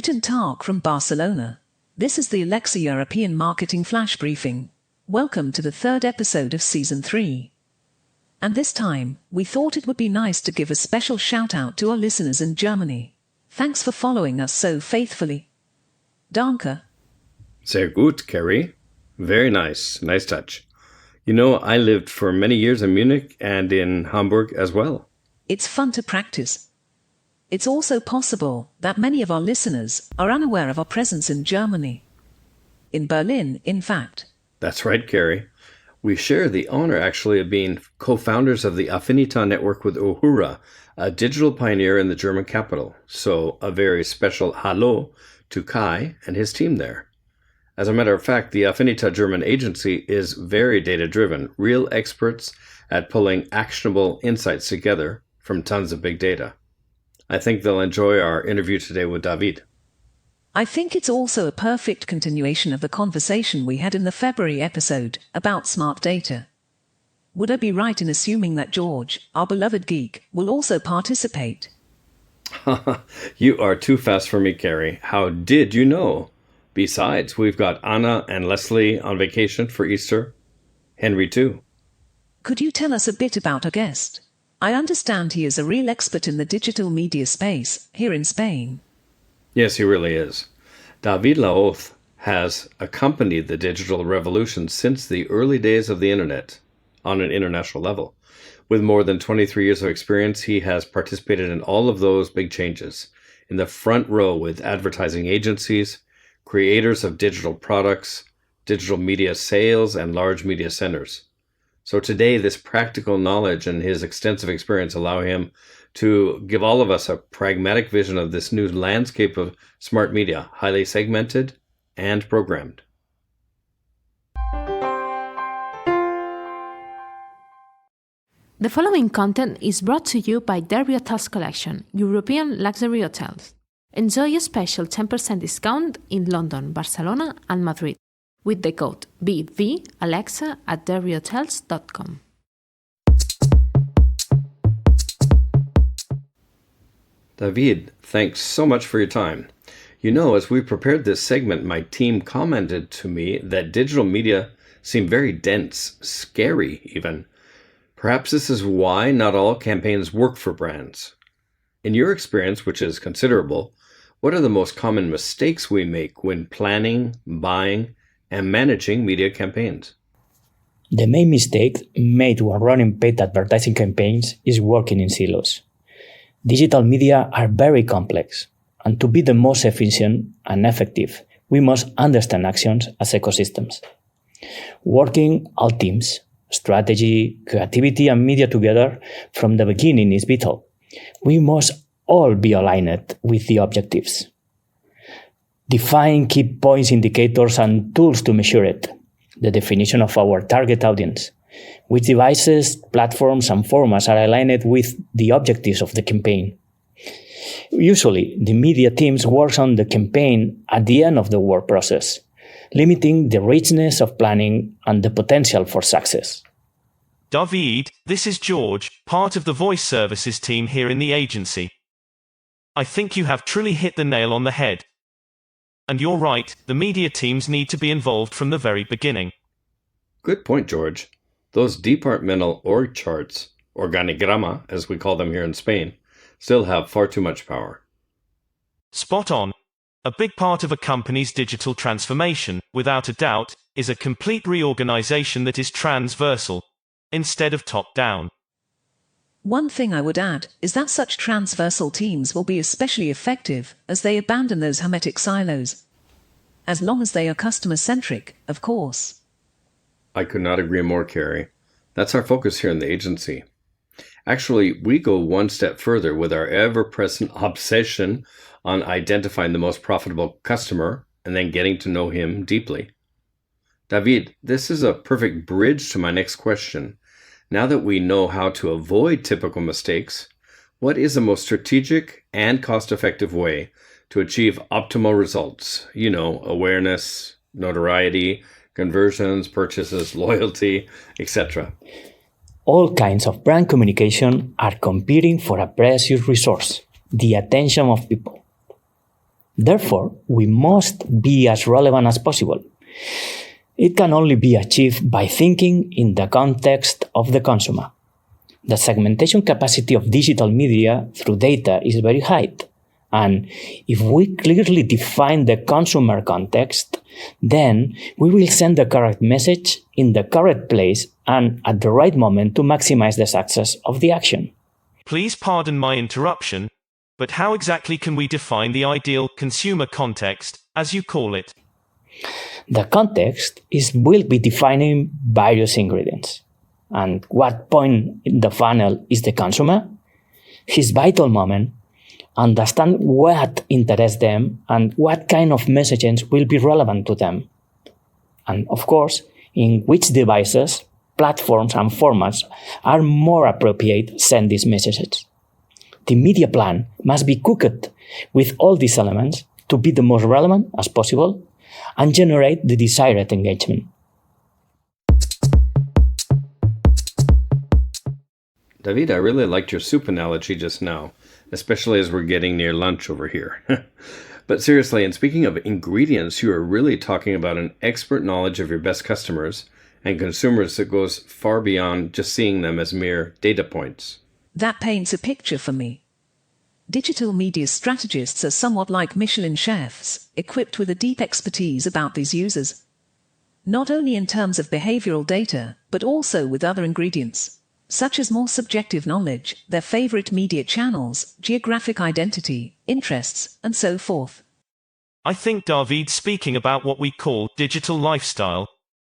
Guten Tag from Barcelona. This is the Alexa European Marketing Flash Briefing. Welcome to the third episode of Season 3. And this time, we thought it would be nice to give a special shout-out to our listeners in Germany. Thanks for following us so faithfully. Danke. Sehr gut, Carrie. Very nice. Nice touch. You know, I lived for many years in Munich and in Hamburg as well. It's fun to practice. It's also possible that many of our listeners are unaware of our presence in Germany. In Berlin, in fact. That's right, Carrie. We share the honor, actually, of being co-founders of the Affinita network with Uhura, a digital pioneer in the German capital. So a very special hello to Kai and his team there. As a matter of fact, the Affinita German agency is very data-driven, real experts at pulling actionable insights together from tons of big data. I think they'll enjoy our interview today with David. I think it's also a perfect continuation of the conversation we had in the February episode about smart data. Would I be right in assuming that George, our beloved geek, will also participate? You are too fast for me, Carrie. How did you know? Besides, we've got Anna and Leslie on vacation for Easter. Henry too. Could you tell us a bit about our guest? I understand he is a real expert in the digital media space here in Spain. Yes, he really is. David Lahoz has accompanied the digital revolution since the early days of the internet on an international level. With more than 23 years of experience, he has participated in all of those big changes, in the front row with advertising agencies, creators of digital products, digital media sales, and large media centers. So today, this practical knowledge and his extensive experience allow him to give all of us a pragmatic vision of this new landscape of smart media, highly segmented and programmed. The following content is brought to you by Derby Hotels Collection, European luxury hotels. Enjoy a special 10% discount in London, Barcelona, and Madrid with the code BVAlexa at derbyhotels.com. David, thanks so much for your time. You know, as we prepared this segment, my team commented to me that digital media seem very dense, scary even. Perhaps this is why not all campaigns work for brands. In your experience, which is considerable, what are the most common mistakes we make when planning, buying, and managing media campaigns? The main mistake made when running paid advertising campaigns is working in silos. Digital media are very complex, and to be the most efficient and effective, we must understand actions as ecosystems. Working all teams, strategy, creativity, and media together from the beginning is vital. We must all be aligned with the objectives. Define key points, indicators, and tools to measure it. The definition of our target audience. Which devices, platforms, and formats are aligned with the objectives of the campaign. Usually, the media teams work on the campaign at the end of the work process, limiting the richness of planning and the potential for success. David, this is George, part of the voice services team here in the agency. I think you have truly hit the nail on the head. And you're right, the media teams need to be involved from the very beginning. Good point, George. Those departmental org charts, organigrama, as we call them here in Spain, still have far too much power. Spot on. A big part of a company's digital transformation, without a doubt, is a complete reorganization that is transversal, instead of top-down. One thing I would add is that such transversal teams will be especially effective as they abandon those hermetic silos. As long as they are customer-centric, of course. I could not agree more, Carrie. That's our focus here in the agency. Actually, we go one step further with our ever-present obsession on identifying the most profitable customer and then getting to know him deeply. David, this is a perfect bridge to my next question. Now that we know how to avoid typical mistakes, what is the most strategic and cost-effective way to achieve optimal results? You know, awareness, notoriety, conversions, purchases, loyalty, etc. All kinds of brand communication are competing for a precious resource, the attention of people. Therefore, we must be as relevant as possible. It can only be achieved by thinking in the context of the consumer. The segmentation capacity of digital media through data is very high. And if we clearly define the consumer context, then we will send the correct message in the correct place and at the right moment to maximize the success of the action. Please pardon my interruption, but how exactly can we define the ideal consumer context, as you call it? The context will be defining various ingredients. And what point in the funnel is the consumer? His vital moment. Understand what interests them and what kind of messages will be relevant to them. And of course, in which devices, platforms, and formats are more appropriate to send these messages. The media plan must be cooked with all these elements to be the most relevant as possible and generate the desired engagement. David, I really liked your soup analogy just now, especially as we're getting near lunch over here. But seriously, and speaking of ingredients, you are really talking about an expert knowledge of your best customers and consumers that goes far beyond just seeing them as mere data points. That paints a picture for me. Digital media strategists are somewhat like Michelin chefs, equipped with a deep expertise about these users. Not only in terms of behavioral data, but also with other ingredients, such as more subjective knowledge, their favorite media channels, geographic identity, interests, and so forth. I think David's speaking about what we call digital lifestyle,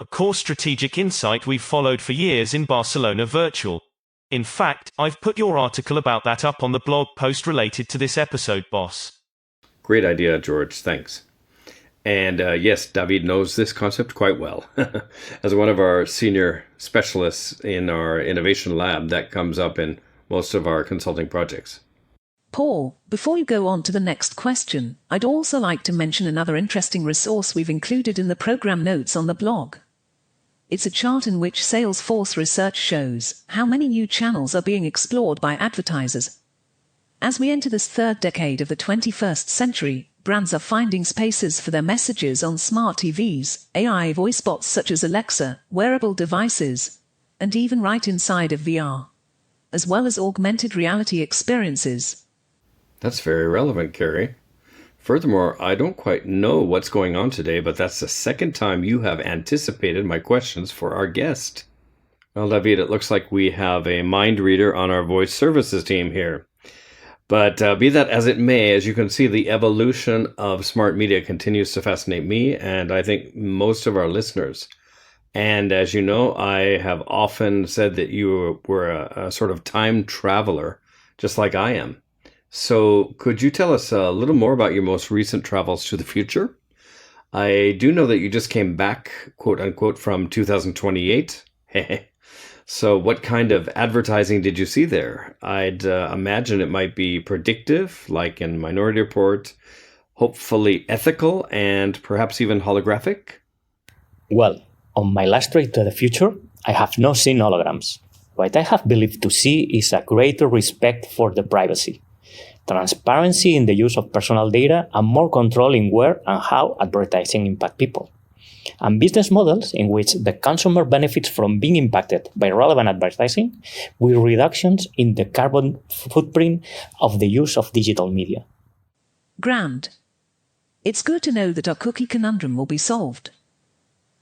a core strategic insight we've followed for years in Barcelona Virtual. In fact, I've put your article about that up on the blog post related to this episode, boss. Great idea, George. Thanks. And yes, David knows this concept quite well. As one of our senior specialists in our innovation lab, that comes up in most of our consulting projects. Paul, before you go on to the next question, I'd also like to mention another interesting resource we've included in the program notes on the blog. It's a chart in which Salesforce research shows how many new channels are being explored by advertisers. As we enter this third decade of the 21st century, brands are finding spaces for their messages on smart TVs, AI voice bots such as Alexa, wearable devices, and even right inside of VR, as well as augmented reality experiences. That's very relevant, Carrie. Furthermore, I don't quite know what's going on today, but that's the second time you have anticipated my questions for our guest. Well, David, it looks like we have a mind reader on our voice services team here. But be that as it may, as you can see, the evolution of smart media continues to fascinate me, and I think most of our listeners. And as you know, I have often said that you were a sort of time traveler, just like I am. So could you tell us a little more about your most recent travels to the future? I do know that you just came back, quote unquote, from 2028. So what kind of advertising did you see there? I'd imagine it might be predictive, like in Minority Report, hopefully ethical, and perhaps even holographic? Well, on my last trip to the future, I have not seen holograms. What I have believed to see is a greater respect for the privacy, transparency in the use of personal data, and more control in where and how advertising impacts people. And business models in which the consumer benefits from being impacted by relevant advertising with reductions in the carbon footprint of the use of digital media. Grand. It's good to know that our cookie conundrum will be solved.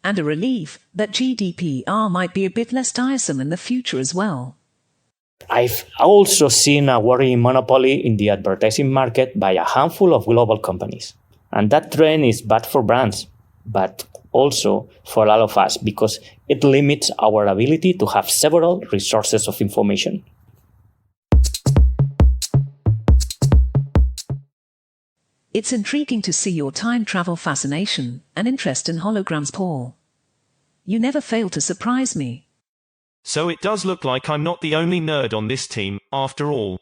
And a relief that GDPR might be a bit less tiresome in the future as well. I've also seen a worrying monopoly in the advertising market by a handful of global companies. And that trend is bad for brands, but also for all of us because it limits our ability to have several resources of information. It's intriguing to see your time travel fascination and interest in holograms, Paul. You never fail to surprise me. So it does look like I'm not the only nerd on this team, after all.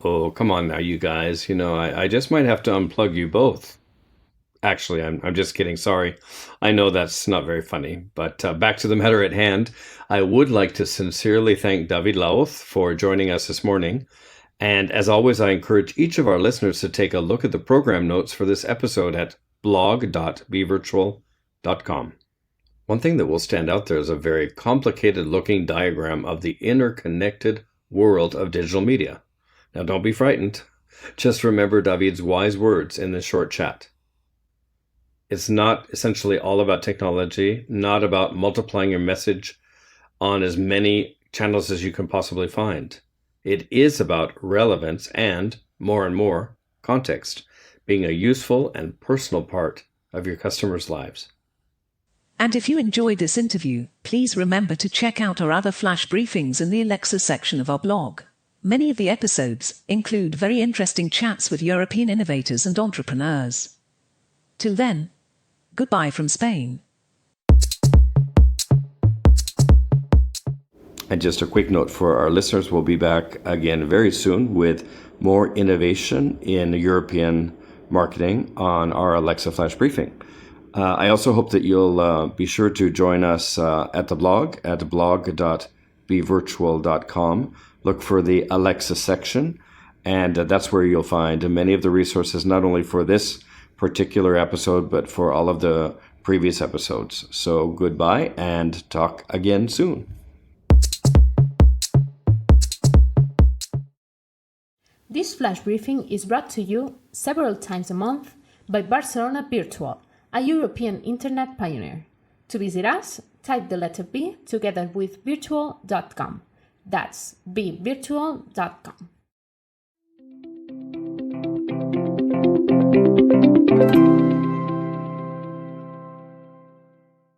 Oh, come on now, you guys. I just might have to unplug you both. Actually, I'm just kidding. Sorry. I know that's not very funny. But back to the matter at hand, I would like to sincerely thank David Lahoz for joining us this morning. And as always, I encourage each of our listeners to take a look at the program notes for this episode at blog.bevirtual.com. One thing that will stand out there is a very complicated looking diagram of the interconnected world of digital media. Now don't be frightened. Just remember David's wise words in this short chat. It's not essentially all about technology, not about multiplying your message on as many channels as you can possibly find. It is about relevance and, more, context, being a useful and personal part of your customers' lives. And if you enjoyed this interview, please remember to check out our other flash briefings in the Alexa section of our blog. Many of the episodes include very interesting chats with European innovators and entrepreneurs. Till then, goodbye from Spain. And just a quick note for our listeners, we'll be back again very soon with more innovation in European marketing on our Alexa Flash Briefing. I also hope that you'll be sure to join us at the blog at blog.bevirtual.com. Look for the Alexa section, and that's where you'll find many of the resources, not only for this particular episode, but for all of the previous episodes. So goodbye and talk again soon. This flash briefing is brought to you several times a month by Barcelona Virtual, a European internet pioneer. To visit us, type the letter B together with virtual.com. That's bevirtual.com.